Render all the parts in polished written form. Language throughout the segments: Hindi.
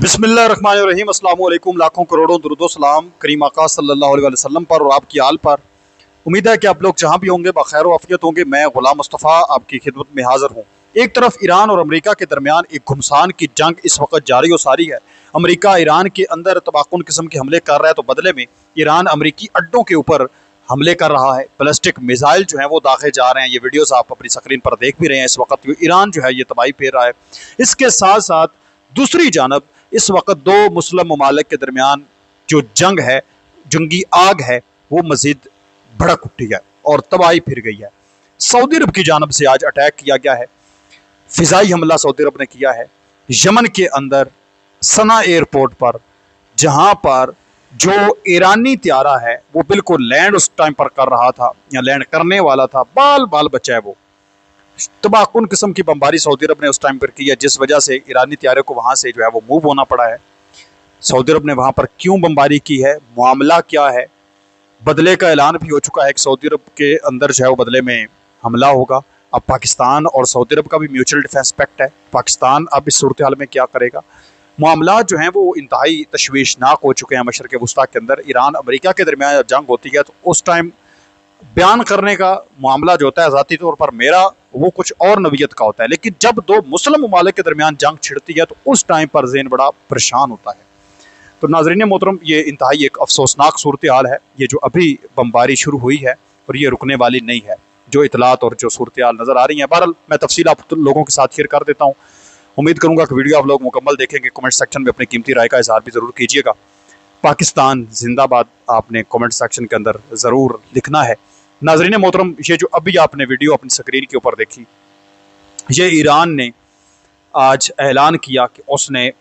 बिस्मिल्लाहिर्रहमानिर्रहीम। अस्सलाम वालेकुम। लाखों करोड़ों दुरूदो सलाम करीम आका सल्लल्लाहु अलैहि वसल्लम पर और आपकी आल पर। उम्मीद है कि आप लोग जहाँ भी होंगे बखैर आफियत होंगे। मैं गुलाम मुस्तफ़ा आपकी खिदमत में हाजिर हूँ। एक तरफ ईरान और अमेरिका के दरमियान एक घुमसान की जंग इस वक्त जारी व सारी है। अमेरिका ईरान के अंदर तबाकुन किस्म के हमले कर रहा है, तो बदले में ईरान अमेरिकी अड्डों के ऊपर हमले कर रहा है। बैलिस्टिक मिसाइल जो है वो दागे जा रहे हैं। ये वीडियोस आप अपनी स्क्रीन पर देख भी रहे हैं। इस वक्त ईरान जो है ये तबाही फेर रहा है। इसके साथ साथ दूसरी जानब इस वक्त दो मुस्लिम ममालिक के दरमियान जो जंग है, जंगी आग है, वो मजीद भड़क उठी है और तबाही फिर गई है। सऊदी अरब की जानब से आज अटैक किया गया है, फिजाई हमला सऊदी अरब ने किया है यमन के अंदर सना एयरपोर्ट पर, जहां पर जो ईरानी त्यारा है वो बिल्कुल लैंड उस टाइम पर कर रहा था या लैंड करने वाला था, बाल बाल बचा है। वो तबाकुन किस्म की बमबारी सऊदी अरब ने उस टाइम पर की है, जिस वजह से ईरानी त्यारे को वहां से जो है वो मूव होना पड़ा है। सऊदी अरब ने वहां पर क्यों बमबारी की है, मामला क्या है, बदले का ऐलान भी हो चुका है कि सऊदी अरब के अंदर जो है वो बदले में हमला होगा। अब पाकिस्तान और सऊदी अरब का भी म्यूचुअल डिफेंस पैक्ट है। पाकिस्तान अब इस सूरत हाल में क्या करेगा। मामला जो हैं वो इंतहाई तशवीशनाक हो चुके हैं। मशरक़ वस्ता के अंदर ईरान अमेरिका के दरमियान जब जंग होती है तो उस टाइम बयान करने का मामला जो होता है ज़ाती तौर पर मेरा वो कुछ और नवीयत का होता है, लेकिन जब दो मुस्लिम ममालिक के दरमियान जंग छिड़ती है तो उस टाइम पर ज़हन बड़ा परेशान होता है। तो नाज़रीन मोहतरम, ये इंतहाई एक अफसोसनाक सूरत हाल है। ये जो अभी बमबारी शुरू हुई है और ये रुकने वाली नहीं है। जो इतलात और जो सूरत हाल नज़र आ रही है, बहरहाल मैं तफसील आप लोगों के साथ शेयर कर देता हूँ। उम्मीद करूँगा कि वीडियो आप लोग मुकम्मल देखेंगे। कमेंट सेक्शन में अपनी कीमती राय का इजहार भी ज़रूर कीजिएगा। पाकिस्तान जिंदाबाद आपने कमेंट सेक्शन के अंदर ज़रूर लिखना है। नाज़रीन मोहतरम, ये जो अभी आपने वीडियो अपनी स्क्रीन के ऊपर देखी, ये ईरान ने आज ऐलान किया कि उसने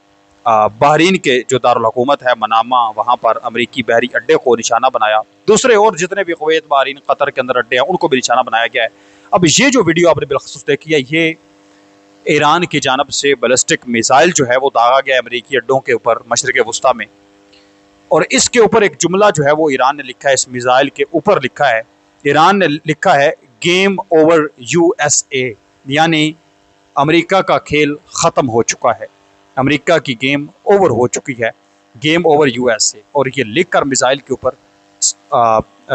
बहरीन के जो दारुल हुकूमत है मनामा, वहाँ पर अमरीकी बहरी अड्डे को निशाना बनाया। दूसरे और जितने भी कुवैत, बहरीन, कतर के अंदर अड्डे हैं उनको भी निशाना बनाया गया है। अब ये जो वीडियो आपने बिलखसूस देखी है, ये ईरान की जानब से बैलिस्टिक मिसाइल जो है वो दागा गया अमरीकी अड्डों के ऊपर मशरक़ वस्ता में। और इसके ऊपर एक जुमला जो है वो ईरान ने लिखा है, इस मिसाइल के ऊपर लिखा है, ईरान ने लिखा है गेम ओवर USA, यानी अमेरिका का खेल ख़त्म हो चुका है, अमेरिका की गेम ओवर हो चुकी है, गेम ओवर USA। और ये लिखकर मिसाइल के ऊपर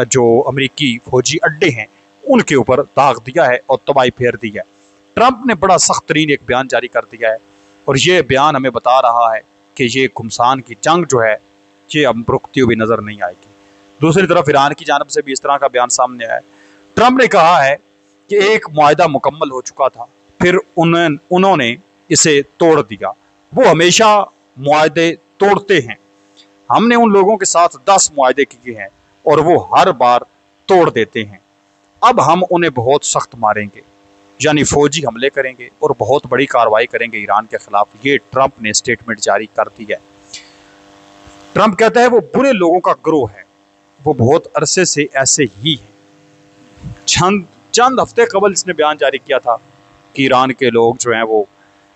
जो अमेरिकी फौजी अड्डे हैं उनके ऊपर दाग दिया है और तबाही फेर दी है। ट्रंप ने बड़ा सख्त तरीन एक बयान जारी कर दिया है और ये बयान हमें बता रहा है कि ये घुमसान की जंग जो है ये अब रुकती हुई नज़र नहीं आएगी। दूसरी तरफ ईरान की जानब से भी इस तरह का बयान सामने आया है। ट्रंप ने कहा है कि एक मुआहदा मुकम्मल हो चुका था, फिर उन्होंने इसे तोड़ दिया। वो हमेशा मुआहदे तोड़ते हैं। हमने उन लोगों के साथ 10 मुआहदे किए हैं और वो हर बार तोड़ देते हैं। अब हम उन्हें बहुत सख्त मारेंगे, यानी फौजी हमले करेंगे और बहुत बड़ी कार्रवाई करेंगे ईरान के खिलाफ। ये ट्रंप ने स्टेटमेंट जारी कर दी है। ट्रंप कहता है वो बुरे लोगों का ग्रोह है, वो बहुत अरसे से ऐसे ही है। चंद हफ्ते कबल इसने बयान जारी किया था कि ईरान के लोग जो हैं वो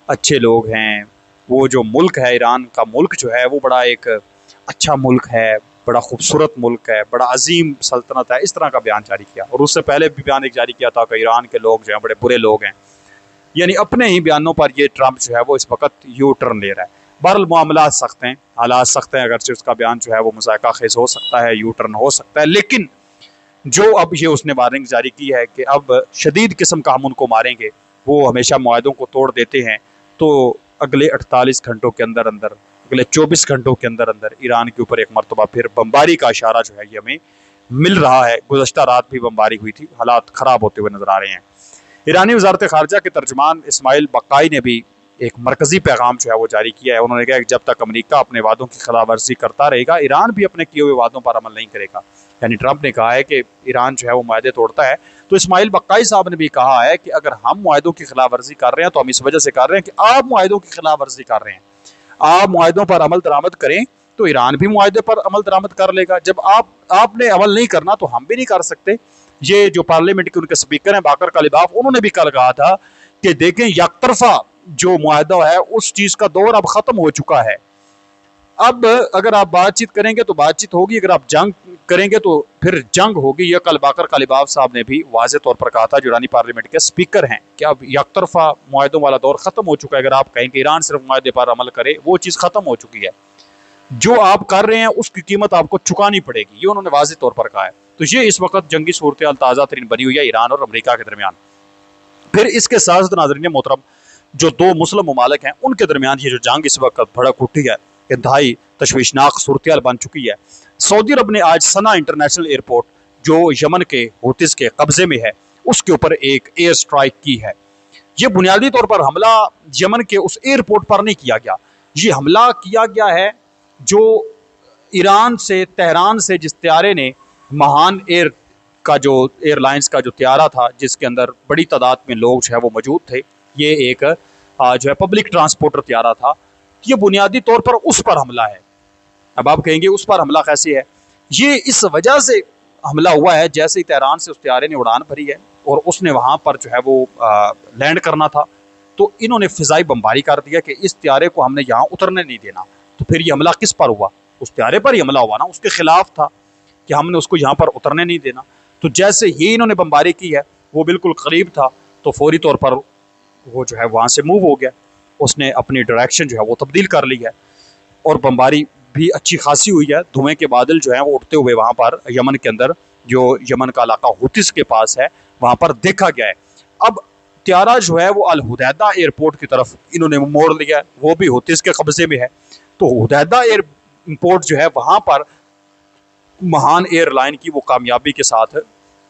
अच्छे लोग हैं। वो जो मुल्क है, ईरान का मुल्क जो है वो बड़ा एक अच्छा मुल्क है, बड़ा खूबसूरत मुल्क है, बड़ा अजीम सल्तनत है। इस तरह का बयान जारी किया। और उससे पहले भी बयान एक जारी किया था कि ईरान के लोग जो हैं बड़े बुरे लोग हैं। यानी अपने ही बयानों पर ये ट्रंप जो है वो इस वक्त यू टर्न ले रहा है। बहरहाल मामला सख्त हैं, हालात सख्त हैं, अगरचे उसका बयान जो है वो मुज़ायका खेज़ हो सकता है, यू टर्न हो सकता है, लेकिन जो अब ये उसने वार्निंग जारी की है कि अब शदीद किस्म का हम उनको मारेंगे। वो हमेशा मुआहदों को तोड़ देते हैं, तो अगले 48 घंटों के अंदर अंदर, अगले 24 घंटों के अंदर अंदर ईरान के ऊपर एक मरतबा फिर बमबारी का इशारा जो है ये हमें मिल रहा है। गुज़श्ता रात भी बमबारी हुई थी, हालात ख़राब होते हुए नज़र आ रहे हैं। ईरानी वज़ारत ख़ारजा के तर्जुमान इस्माइल बक्काई ने भी एक मरकज़ी पैगाम जो है वो जारी किया है। उन्होंने कहा कि जब तक अमेरिका अपने वादों की खिलाफ वर्जी करता रहेगा, ईरान भी अपने किए हुए वादों पर अमल नहीं करेगा। यानी ट्रंप ने कहा है कि ईरान जो है वो मुआहदे तोड़ता है। तो इस्माइल बक्काई साहब ने भी कहा है कि अगर हम मुआहदों की खिलाफ वर्जी कर रहे हैं तो हम इस वजह से कर रहे हैं कि आप मुआहदों की खिलाफ वर्जी कर रहे हैं। आप मुआहदों पर अमल दरामद करें तो ईरान भी मुआहदे पर अमल दरामद कर लेगा। जब आपने अमल नहीं करना तो हम भी नहीं कर सकते। ये जो पार्लियामेंट के उनके स्पीकर हैं बाकर कालिबाफ, उन्होंने भी कल कहा था कि देखें, यकतरफा जो मुआहदा है उस चीज़ का दौर अब ख़त्म हो चुका है। अब अगर आप बातचीत करेंगे तो बातचीत होगी, अगर आप जंग करेंगे तो फिर जंग होगी। यह कल बाकर कालिबाफ साहब ने भी वाज़ेह तौर पर कहा था, जो ईरानी पार्लियामेंट के स्पीकर हैं, कि अब यकतरफा मुआहदों वाला दौर खत्म हो चुका है। अगर आप कहें कि ईरान सिर्फ मुआहदे पर अमल करे, वो चीज़ खत्म हो चुकी है। जो आप कर रहे हैं उसकी कीमत आपको चुकानी पड़ेगी, ये उन्होंने वाज़ेह तौर पर कहा है। तो ये इस वक्त जंगी सूरत ताज़ा तरीन बनी हुई है ईरान और अमरीका के दरमियान। फिर इसके साथ साथ नाज़रीन मोहतरम, जो दो मुस्लिम ममालिक हैं उनके दरमियान ये जो जंग इस वक्त भड़क उठी है, इंतहाई तशवीशनाक सूरत बन चुकी है। सऊदी अरब ने आज सना इंटरनेशनल एयरपोर्ट, जो यमन के हूतीस के कब्जे में है, उसके ऊपर एक एयर स्ट्राइक की है। ये बुनियादी तौर पर हमला यमन के उस एयरपोर्ट पर नहीं किया गया, ये हमला किया गया है जो ईरान से, तेहरान से जिस त्यारे ने, महान एयर का जो एयरलाइंस का जो त्यारा था, जिसके अंदर बड़ी तादाद में लोग जो है वो मौजूद थे, ये एक जो है पब्लिक ट्रांसपोर्टर त्यारा था, ये बुनियादी तौर पर उस पर हमला है। अब आप कहेंगे उस पर हमला कैसे है? ये इस वजह से हमला हुआ है, जैसे ही तेहरान से उस त्यारे ने उड़ान भरी है और उसने वहाँ पर जो है वो लैंड करना था, तो इन्होंने फ़िज़ाई बमबारी कर दिया कि इस त्यारे को हमने यहाँ उतरने नहीं देना। तो फिर ये हमला किस पर हुआ? उस त्यारे पर ही हमला हुआ ना, उसके खिलाफ था कि हमने उसको यहाँ पर उतरने नहीं देना। तो जैसे ही इन्होंने बमबारी की है, वो बिल्कुल करीब था, तो फौरी तौर पर वो जो है वहाँ से मूव हो गया, उसने अपनी डायरेक्शन जो है वो तब्दील कर ली है और बमबारी भी अच्छी खासी हुई है। धुएं के बादल जो हैं वो उठते हुए वहाँ पर यमन के अंदर, जो यमन का इलाका हूतीस के पास है, वहाँ पर देखा गया है। अब त्यारा जो है वो अल हुदैदा एयरपोर्ट की तरफ इन्होंने मोड़ लिया है, वो भी हूतीस के कब्जे में है। तो हुदैदा एयरपोर्ट जो है वहाँ पर महान एयरलाइन की वो कामयाबी के साथ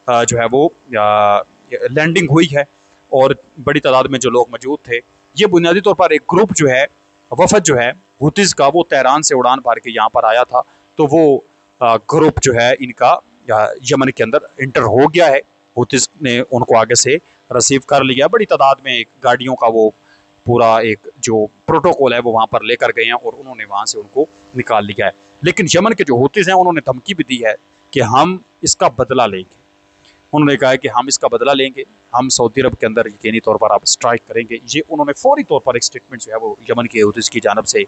जो है वो लैंडिंग हुई है और बड़ी तादाद में जो लोग मौजूद थे, ये बुनियादी तौर पर एक ग्रुप जो है, वफद जो है हूतीस का, वो तेहरान से उड़ान भर के यहाँ पर आया था। तो वो ग्रुप जो है इनका यमन के अंदर इंटर हो गया है, हूतीस ने उनको आगे से रिसीव कर लिया। बड़ी तादाद में एक गाड़ियों का वो पूरा एक जो प्रोटोकॉल है वो वहाँ पर लेकर गए हैं और उन्होंने वहाँ से उनको निकाल लिया है। लेकिन यमन के जो हूतीस हैं उन्होंने धमकी भी दी है कि हम इसका बदला लेंगे। उन्होंने कहा है कि हम इसका बदला लेंगे, हम सऊदी अरब के अंदर यकीनी तौर पर आप स्ट्राइक करेंगे। ये उन्होंने फौरी तौर पर एक स्टेटमेंट जो है वो यमन के हूतीस की जानब से,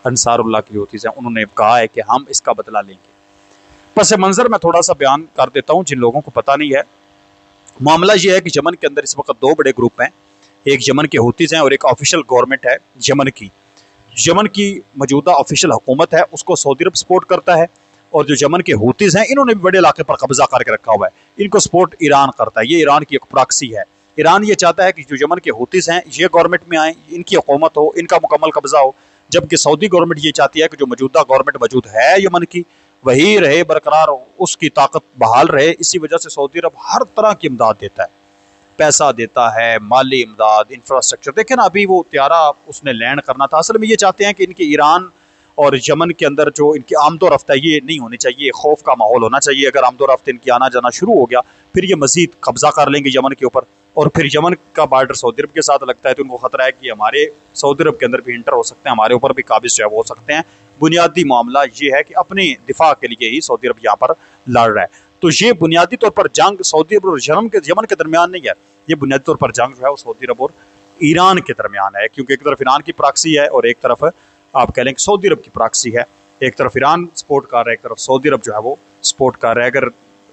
अंसारुल्लाह की हूतीस हैं, उन्होंने कहा है कि हम इसका बदला लेंगे। पस मंज़र मैं थोड़ा सा बयान कर देता हूँ जिन लोगों को पता नहीं है। मामला ये है कि यमन के अंदर इस वक्त दो बड़े ग्रुप हैं, एक यमन के हूतीस हैं और एक ऑफिशियल गवर्नमेंट है यमन की। यमन की मौजूदा ऑफिशियल हुकूमत है, उसको सऊदी अरब सपोर्ट करता है, और जो यमन के हूतीस हैं इन्होंने भी बड़े इलाके पर कब्जा करके रखा हुआ है, इनको सपोर्ट ईरान करता है। ये ईरान की एक प्रॉक्सी है। ईरान ये चाहता है कि जो यमन के हूतीस हैं ये गवर्नमेंट में आए, इनकी हुकूमत हो, इनका मुकम्मल कब्जा हो, जबकि सऊदी गवर्नमेंट ये चाहती है कि जो मौजूदा गवर्नमेंट मौजूद है यमन की, वही रहे बरकरार, उसकी ताकत बहाल रहे। इसी वजह से सऊदी अरब हर तरह की इमदाद देता है, पैसा देता है, माली इमदाद, इंफ्रास्ट्रक्चर। देखें ना, अभी वो त्यारा उसने लैंड करना था। असल में ये चाहते हैं कि इनके ईरान और यमन के अंदर जो इनकी आमदोरफ्त है ये नहीं होनी चाहिए, खौफ का माहौल होना चाहिए। अगर आमदोरफ्त इनकी आना जाना शुरू हो गया, फिर ये मजीद कब्जा कर लेंगे यमन के ऊपर, और फिर यमन का बार्डर सऊदी अरब के साथ लगता है, तो उनको खतरा है कि हमारे सऊदी अरब के अंदर भी इंटर हो सकते हैं, हमारे ऊपर भी काबिज जो है वो हो सकते हैं। बुनियादी मामला ये है कि अपने दिफा के लिए ही सऊदी अरब यहाँ पर लड़ रहा है। तो ये बुनियादी तौर पर जंग सऊदी अरब और यमन के दरमियान नहीं है, ये बुनियादी तौर पर जंग जो है वो सऊदी अरब और ईरान के दरमियान है, क्योंकि एक तरफ ईरान की प्रॉक्सी है और एक तरफ आप कह लें कि सऊदी अरब की प्रॉक्सी है। एक तरफ ईरान सपोर्ट कर रहा है, एक तरफ सऊदी अरब जो है वो सपोर्ट कर रहा है। अगर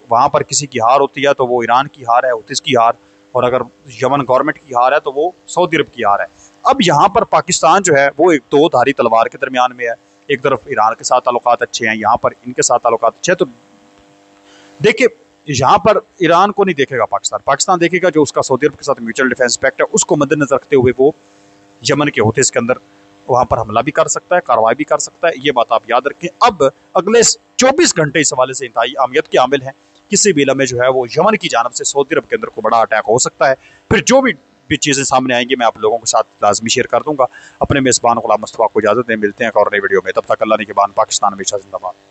वहाँ पर किसी की हार होती है तो वो ईरान की हार है, हूतीस की हार, और अगर यमन गवर्नमेंट की हार है तो वो सऊदी अरब की हार है। अब यहाँ पर पाकिस्तान जो है वो एक दो धारी तलवार के दरमियान में है। एक तरफ ईरान के साथ ताल्लुकात अच्छे हैं, यहाँ पर इनके साथ ताल्लुकात अच्छे हैं। तो देखिए, यहाँ पर ईरान को नहीं देखेगा पाकिस्तान, पाकिस्तान देखेगा जो उसका सऊदी अरब के साथ म्यूचुअल डिफेंस पैक्ट है, उसको मद्देनजर रखते हुए वो यमन के हूतीस के अंदर वहाँ पर हमला भी कर सकता है, कार्रवाई भी कर सकता है। ये बात आप याद रखें। अब अगले 24 घंटे इस हवाले से इंतहाई अहमियत के आमिल हैं। किसी भी लम्हे जो है वो यमन की जानब से सऊदी अरब के अंदर को बड़ा अटैक हो सकता है। फिर जो भी चीज़ें सामने आएंगी मैं आप लोगों के साथ लाजमी शेयर कर दूंगा। अपने मेज़बान गुलाम मुस्तफ़ा को इजाज़त दें, मिलते हैं एक और नई वीडियो में। तब तक अल्लाह ने के बाद पाकिस्तान हमेशा जिंदाबाद।